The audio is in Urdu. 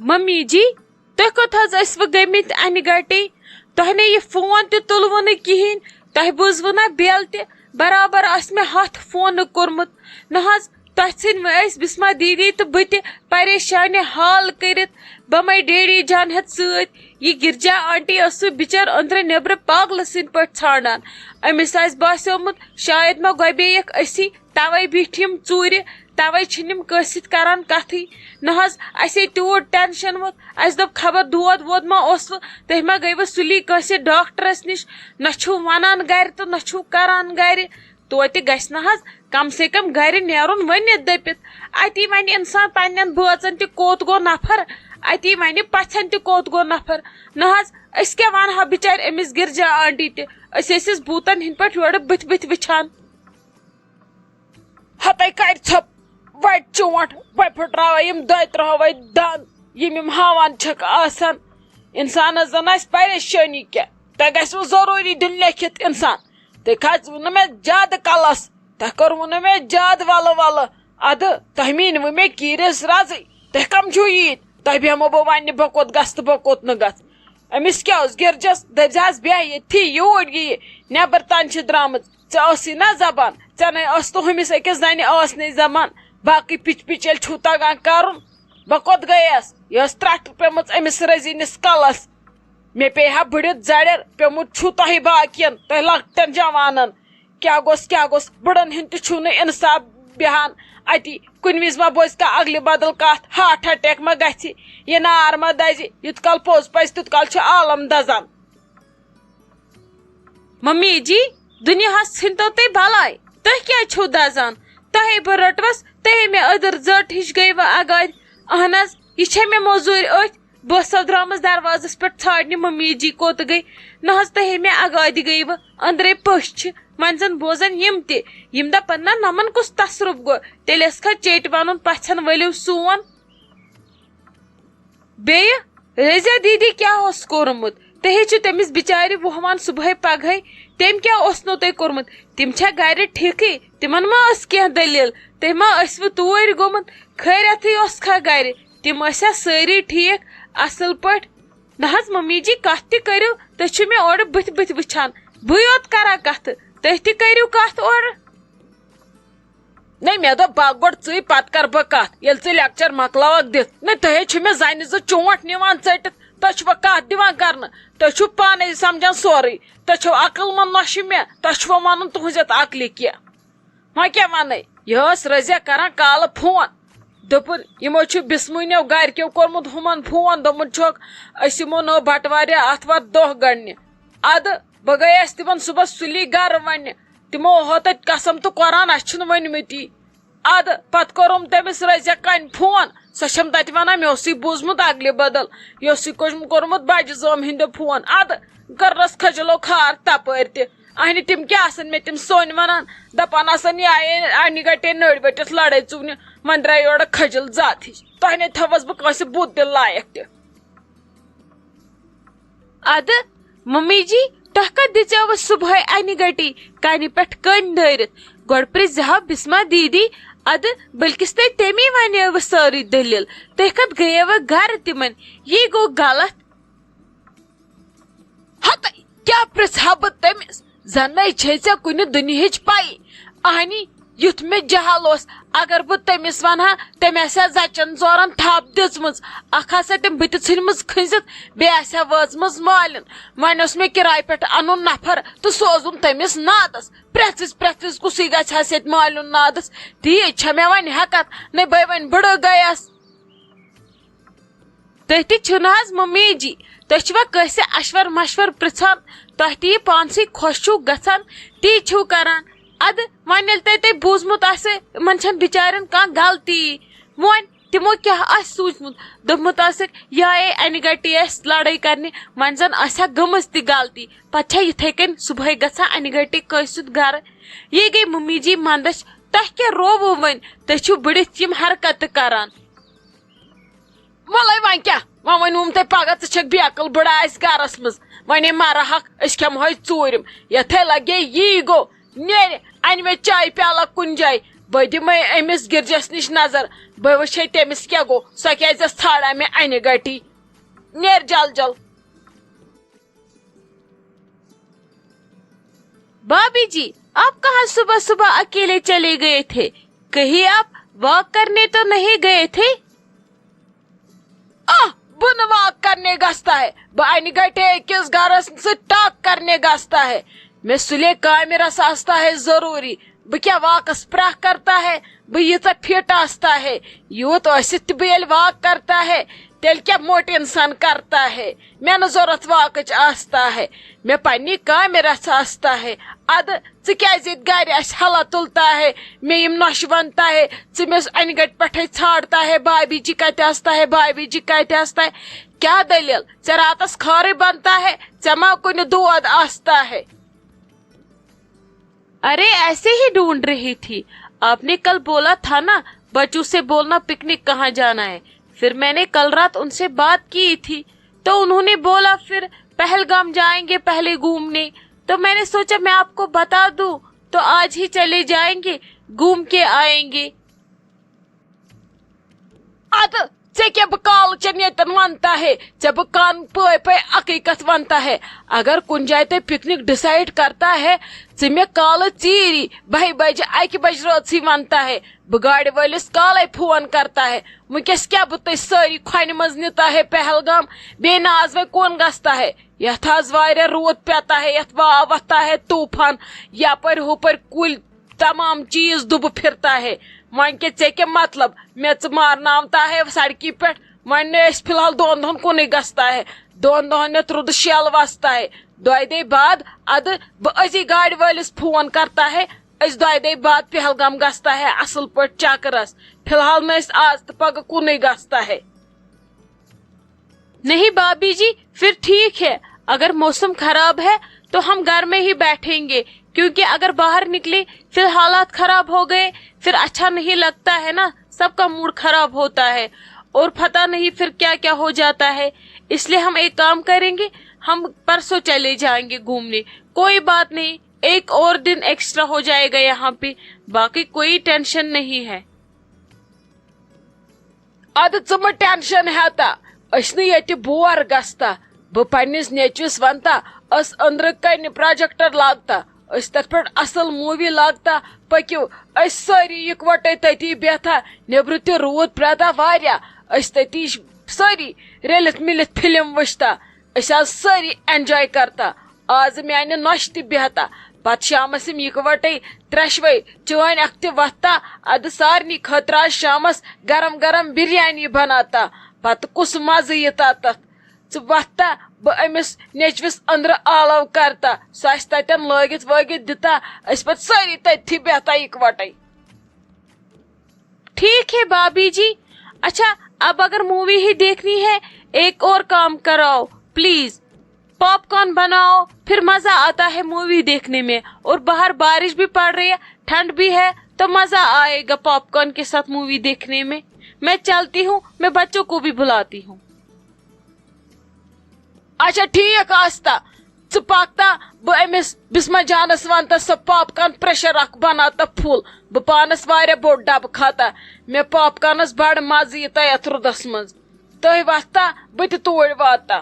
ممی جی تُہۍ کوٚت حظ ٲسوٕ گٔمٕتۍ اَنہِ گَٹے تۄہہِ نے یہِ فون تہِ تُلوٕ نہٕ کِہیٖنۍ تۄہہِ بوٗزوٕ نا بٮ۪ل تہِ برابر آسہِ مےٚ 100 فونہٕ کوٚرمُت نہ حظ تۄہہِ ژھٕنۍ وۄنۍ ٲسۍ بِسما دیدی تہٕ بہٕ تہِ پریشانہِ حال کٔرِتھ بہٕ مَے ڈیڈی جان ہٮ۪تھ سۭتۍ یہِ گِرجا آنٹی ٲس سُہ بِچٲر أنٛدرٕ نیٚبرٕ پاگلہٕ سٕنٛدۍ پٲٹھۍ ژھانٛڈان أمِس آسہِ باسیومُت شاید ما گۄبییَکھ أسی تَوَے بیٖٹھۍ یِم ژوٗرِ تَوَے چھِنہٕ یِم کٲنٛسہِ سۭتۍ کَران کَتھٕے نہ حظ اَسے تیوٗت ٹٮ۪نشَن ووت اَسہِ دوٚپ خبر دود وود ما اوسوٕ تُہۍ ما گٔیوٕ سُلی کٲنٛسہِ ڈاکٹرَس نِش نہ چھُو وَنان گَرِ تہٕ نہ چھُو کَران گَرِ توتہِ گژھِ نہ حظ کم سے کم گَرِ نیرُن ؤنِتھ دٔپِتھ اَتی وَنہِ اِنسان پنٛنٮ۪ن بٲژَن تہِ کوٚت گوٚو نفر اَتی وَنہِ پَژھٮ۪ن تہِ کوٚت گوٚو نفر نہ حظ أسۍ کیٛاہ وَنہو بِچارِ أمِس گِرجا آنٹی تہِ أسۍ ٲسِس بوٗتَن ہِنٛدۍ پٲٹھۍ یورٕ بٕتھِ بٕتھِ وٕچھان ہَتے کَرِ ژھۄپ وَٹہِ چونٛٹھ وۄنۍ پھٕٹراوَے یِم 2-3 دَنٛد یِم ہاوان چھِکھ آسان اِنسانَس زَن آسہِ پریشٲنی کیٛاہ تۄہہِ گژھِوٕ ضروٗری دیُن لیکھِتھ اِنسان تُہۍ کھژوٕ نہٕ مےٚ زیادٕ کَلَس تۄہہِ کوٚروٕ نہٕ مےٚ زیادٕ وَلہٕ وَلہٕ اَدٕ تۄہہِ میٖنوٕ مےٚ کیٖرِس رَزٕے تُہۍ کَم چھُو ییٖتۍ تۄہہِ بیٚہمو بہٕ وَننہِ بہٕ کوٚت گژھٕ تہٕ بہٕ کوٚت نہٕ گژھٕ أمِس کیٛاہ اوس گِرجَس دٔپۍزِہَس بیٚہہ ییٚتھی یوٗرۍ یہِ نٮ۪بر تانۍ چھِ درٛامٕژ ژےٚ ٲسٕے نا زبان ژےٚ نے ٲس تہٕ ہُمِس أکِس زَنہِ ٲس نَے زبان باقٕے پِچ پِچ ییٚلہِ چھُو تَگان کَرُن بہٕ کوٚت گٔیَس یہِ ٲس ترٛٹھ پیٚمٕژ أمِس رٔزیٖنِس کَلَس مےٚ پیٚیہِ ہا بٕڑِتھ زَرٮ۪ر پیوٚمُت چھُو تۄہہِ باقیَن تۄہہِ لۄکٹٮ۪ن جوانَن کیٛاہ گوٚژھ بٕڑَن ہِنٛدۍ تہِ چھُو نہٕ اِنصاف بیٚہان اَتی کُنہِ وِزِ ما بوزِ کانٛہہ اَگلہِ بدل کَتھ ہاٹ اَٹیک ما گژھِ یہِ نار ما دَزِ یُت کال پوٚز پَزِ تیُت کال چھُ عالم دَزان ممی جی دُنیاہَس ژھٕنۍتو تُہۍ بَلاے تُہۍ کیٛازِ چھِو دَزان تۄہے بہٕ رٔٹوَس تۄہے مےٚ أدٕر زٔٹ ہِش گٔیوٕ اَگادِ اہن حظ یہِ چھےٚ مےٚ موٚزوٗرۍ أتھۍ بہٕ ٲسَو درٛامٕژ دروازَس پٮ۪ٹھ ژھانٛڈنہِ ممی جی کوٚت گٔے نہ حظ تۄہے مےٚ اَگادِ گٔیوٕ أنٛدرَے پٔژھۍ چھِ وۄنۍ زَن بوزَن یِم تہِ یِم دَپَن نہ نَمَن کُس تصرُف گوٚو تیٚلہِ ٲسکھا چیٚٹۍ وَنُن پَژھٮ۪ن ؤلِو سون بیٚیہِ رٔزیا دیٖدی کیٛاہ اوس کوٚرمُت تُہۍ چھِو تٔمِس بِچارِ وُہوان صُبحٲے پَگہٕے تٔمۍ کیٛاہ اوسنو تۄہہِ کوٚرمُت تِم چھا گَرِ ٹھیٖکٕے تِمَن ما ٲس کینٛہہ دٔلیٖل تُہۍ ما ٲسوٕ توٗرۍ گوٚمُت خٲریَتھٕے اوسکھا گَرِ تِم ٲسیا سٲری ٹھیٖک اَصٕل پٲٹھۍ نہ حظ ممی جی کَتھ تہِ کٔرِو تُہۍ چھِو مےٚ اورٕ بٕتھِ بٕتھِ وٕچھان بٕے یوت کَرا کَتھٕ تُہۍ تہِ کٔرِو کَتھ اورٕ نہ مےٚ دوٚپ باغ گۄڈٕ ژٕے پَتہٕ کَرٕ بہٕ کَتھ ییٚلہِ ژٕ لیکچَر مۄکلاوَکھ دِتھ نہ تُہۍ چھِو مےٚ زَنہِ زٕ چونٛٹھ نِوان ژٔٹِتھ تۄہہِ چھُوا کَتھ دِوان کَرنہٕ تُہۍ چھِو پانَے سَمجھان سورُے تُہۍ چھِو عقل منٛد نۄشہِ مےٚ تۄہہِ چھُوا وَنُن تُہٕنٛز یَتھ عقلہِ کیٚنٛہہ وۄنۍ کیٛاہ وَنَے یہِ ٲس رٔزیا کَران کالہٕ فون دوٚپُن یِمو چھُ بِسمٕنیو گَرِکیو کوٚرمُت ہُمَن فون دوٚپمُت چھُکھ أسۍ یِمو نو بَٹوارِ آتھوار دۄہ گَنٛڈنہِ اَدٕ بہٕ گٔیَس تِمَن صُبحس سُلی گَرٕ وَننہِ تِمو ہو تَتہِ قسم تہٕ قۄران اَسہِ چھُنہٕ ؤنمٕتی اَدٕ پَتہٕ کوٚرُم تٔمِس رٔزیا کَنہِ فون سۄ چھَم تَتہِ وَنان مےٚ اوسُے بوٗزمُت اَگلہِ بدل یہِ اوسُے کوٚرمُت بَجہِ زٲم ہِنٛدیو فون اَدٕ کٔرنَس کھٔجلو کھار تَپٲرۍ تہِ اَہنہِ تِم کیٛاہ آسان مےٚ تِم سوٚنۍ وَنان دَپان آسان یہِ آیے اَنہِ گَٹے نٔرۍ ؤٹِتھ لَڑٲے ژُونہِ وۄنۍ درٛاے یورٕ کھٔجِل ذات ہِش تۄہہِ نے تھٲوٕس بہٕ کٲنٛسہِ بُد دِل لایق تہِ اَدٕ ممی جی تۄہہِ کَتھ دِژیوٕ صُبحٲے اَنہِ گَٹی کَنہِ پٮ۪ٹھ کٔنۍ دٲرِتھ گۄڈٕ پِرٛژھزِہو بِسما دیٖدی اَدٕ بٔلکِس تۄہہِ تٔمی وَنیوٕ سٲرٕے دٔلیٖل تُہۍ کَتھ گٔیوٕ گَرٕ تِمن یی گوٚو غلط ہَتے کیٛاہ پِرٛژھٕ ہا بہٕ تٔمِس زَنَے چھے ژےٚ کُنہِ دُنہِچ پَیی اَہنی یُتھ مےٚ جہل اوس اگر بہٕ تٔمِس وَنہٕ ہا تٔمۍ آسہِ ہا زَچَن ژورَن تھپھ دِژمٕژ اکھ آسہِ ہا تٔمۍ بٕتھِ ژھٕنمٕژ کھٔنٛزِتھ بیٚیہِ آسہِ ہا وٲژمٕژ مالِن وۄنۍ اوس مےٚ کِراے پٮ۪ٹھ اَنُن نفر تہٕ سوزُن تٔمِس نادَس پرٛٮ۪ژھ وِزِ کُسٕے گژھِ ہس ییٚتہِ مالیُن نادَس تیٖژ چھےٚ مےٚ وۄنۍ ہٮ۪کَتھ نَے بٔے وۄنۍ بٕڑٕ گٔیَس تُہۍ تہِ چھِو نہ حظ ممی جی تُہۍ چھِوا کٲنٛسہِ اَشوَر مَشوَر پِرٛژھان تۄہہِ تہِ یہِ پانسٕے خۄش چھُو گژھان تی چھِو کران اَدٕ وۄنۍ ییٚلہِ تۄہہِ بوٗزمُت آسہِ یِمن چھنہٕ بِچارٮ۪ن کانٛہہ غلطی وۄنۍ تِمو کیٛاہ آسہِ سوٗنٛچمُت دوٚپمُت آسٮ۪کھ یہِ آیے اَنہِ گَٹی اَسہِ لَڑٲے کَرنہِ وۄنۍ زَن آسہِ ہا گٔمٕژ تہِ غلطی پَتہٕ چھا یِتھَے کٔنۍ صُبحٲے گژھان اَنہِ گَٹی کٲنٛسہِ سُنٛد گَرٕ یہِ گٔے ممی جی منٛدچھ تۄہہِ کیٛاہ رووُ وۄنۍ تُہۍ چھِو بٕڑِتھ یِم حرکتہٕ کران وَلَے وۄنۍ کیٛاہ وۄنۍ ؤنوُم تۄہہِ پگاہ ژٕ چھَکھ بے عقل بٕڑٕ آسہِ گرَس منٛز وۄنۍ مَرٕہَکھ أسۍ کھٮ۪مہوے ژوٗرِم یَتھَے لگے یی گوٚو نیرِ اَنہِ مےٚ چایہِ پیالہ کُنہِ جایہِ بہ دمے امس گرجس نش نظر بہ وچھے تمس کیا گو سو کیازِ ژھانڈان مے انہِ گٹی نیر جل جل. بھابی جی آپ کہاں صبح صبح اکیلے چلے گئے تھے؟ کہیں آپ واک کرنے تو نہیں گئے تھے؟ بن واک کرنے گستا ہے بہ انہِ گٹے کس گھرس سے ٹاک کرنے گستا ہے. میں سلے کامہ رس آستا ہے ضروری بہ کیا واکس پرہ کرتا ہے بہ یہ فٹ آستا ہے یوت ٲسِتھ تہِ بہ ییٚلہِ واک کرتا ہے تیل کیا موٹ انسان کرتا ہے. مے نہ ضرورت واکچ آستا ہے میں پننی کامہ رس آستا ہے. اد ژٕ کیازِ ییٚتہِ گرِ اسہِ حلا تُلتا ہے مے یم نوش ونتا ہے ژٕ مےٚ انہِ گٹہِ پٮ۪ٹھے ژھانڈتا ہے بھابی جی کتہِ آستا ہے بھابی جی کتہِ آستا ہے. کیا دلیل ژےٚ راتس خٲرٕے بنتا ہے ژےٚ ما کُنہِ دود آستا ہے. ارے ایسے ہی ڈھونڈ رہی تھی. آپ نے کل بولا تھا نا بچوں سے بولنا پکنک کہاں جانا ہے. پھر میں نے کل رات ان سے بات کی تھی تو انہوں نے بولا پھر پہلگام جائیں گے پہلے گھومنے. تو میں نے سوچا میں آپ کو بتا دوں تو آج ہی چلے جائیں گے گھوم کے آئیں گے. ژےٚ بہ کال چن یتن ونتا ہے ژےٚ بہ کان پے پے اکی کت ونتا ہے. اگر کن جائے تے پکنک ڈسائڈ کرتا ہے ژٕ مے کال ژیری 12 بجے 1 بج رٲژٕے ونتا ہے بہ گاڑی وٲلِس کالے فون کرتا ہے. ونکس کیا بہ تُہۍ سٲری کھۄنہِ منٛز نِتا ہے پہلگام بیٚیہِ نہ آز وۄنۍ کون گژھتا ہے یتھ آز واریاہ روٗد پیتا ہے یتھ واو وۄتھتا ہے طوفان یپٲرۍ ہُپٲرۍ کُلۍ تمام چیز دُبہٕ پھرتا ہے. وۄنۍ کیا ژےٚ کیٛاہ مطلب مےٚ ژٕ مارناوتا ہے سڑکی پٮ۪ٹھ. وۄنۍ نہٕ أسۍ فی الحال 2 دۄہن کُنُے گژھتا ہے 2 دۄہن یتھ رُدٕ شیل وستا ہے 2 دۄہ بعد اد بہ أزی گاڑی وٲلِس فون کرتا ہے أسۍ 2 دۄہ بعد پہلگام گژھتا ہے اصل پٲٹھۍ چکرس. فی الحال نہ أسۍ آز تہٕ پگہہ کُنُے گژھتا ہے. نہیں بھابی جی پھر ٹھیک ہے اگر موسم خراب ہے تو ہم گھر میں ہی بیٹھیں گے کیونکہ اگر باہر نکلے پھر حالات خراب ہو گئے پھر اچھا نہیں لگتا ہے نا. سب کا موڈ خراب ہوتا ہے اور پتہ نہیں پھر کیا کیا ہو جاتا ہے. اس لیے ہم ایک کام کریں گے ہم پرسوں چلے جائیں گے گھومنے. کوئی بات نہیں ایک اور دن ایکسٹرا ہو جائے گا یہاں پہ باقی کوئی ٹینشن نہیں ہے. اد ژٕ مہ ٹینشن ہیتا أسۍ نہٕ ییٚتہِ بور گژھتا. بہ پننس نیچوس ونتا اس أنٛدرٕ کنہِ پروجیکٹر لاگتا أسۍ تتھ پٮ۪ٹھ اصل مووی لاگتا پٔکِو أسۍ سٲری اکوٹے تتی بیٹھا نیبرٕ تہِ روٗد پریتا واریاہ أسۍ تتی سٲری رٔلِتھ مِلِتھ فلم وٕچھتا أسۍ آز سٲری انجاے کرتا. آز میانہِ نۄشہِ تہِ بیہتا پتہٕ شامس یِم اکوٹے ترٛیشوے چٲنۍ اکھ تہِ وتھتا ادٕ سارنٕے خٲطرٕ آز شامس گرم گرم بریانی بناتا. پتہٕ کُس مزٕ یِتا تتھ ژٕ وتھتا بہ أمِس نیچوِس أنٛدرٕ آلو کرتا سُہ آسہِ تتٮ۪ن لٲگِتھ وٲگِتھ دِتا أسۍ پتہٕ سٲری تٔتھی بیہتا اکوٹے. ٹھیک ہے بھابی جی. اچھا اب اگر مووی ہی دیکھنی ہے ایک اور کام کراؤ پلیز پاپ کارن بناؤ پھر مزہ آتا ہے مووی دیکھنے میں اور باہر بارش بھی پڑ رہی ہے ٹھنڈ بھی ہے تو مزہ آئے گا پاپ کارن کے ساتھ مووی دیکھنے میں. میں چلتی ہوں میں بچوں کو بھی بلاتی ہوں. اچھا ٹھیک آستا ژٕ پکتا بہ أمِس بسما جانس ونتا سۄ پاپ کارن پریشر اکھ بناتا فُل بہ پانس واریاہ بوٚڑ ڈبہٕ کھاتا مےٚ پاپ کارنس بڑٕ مزٕ یِتا یتھ رُدس منٛز. تُہۍ وتھتا بہٕ تہِ توٗرۍ واتا.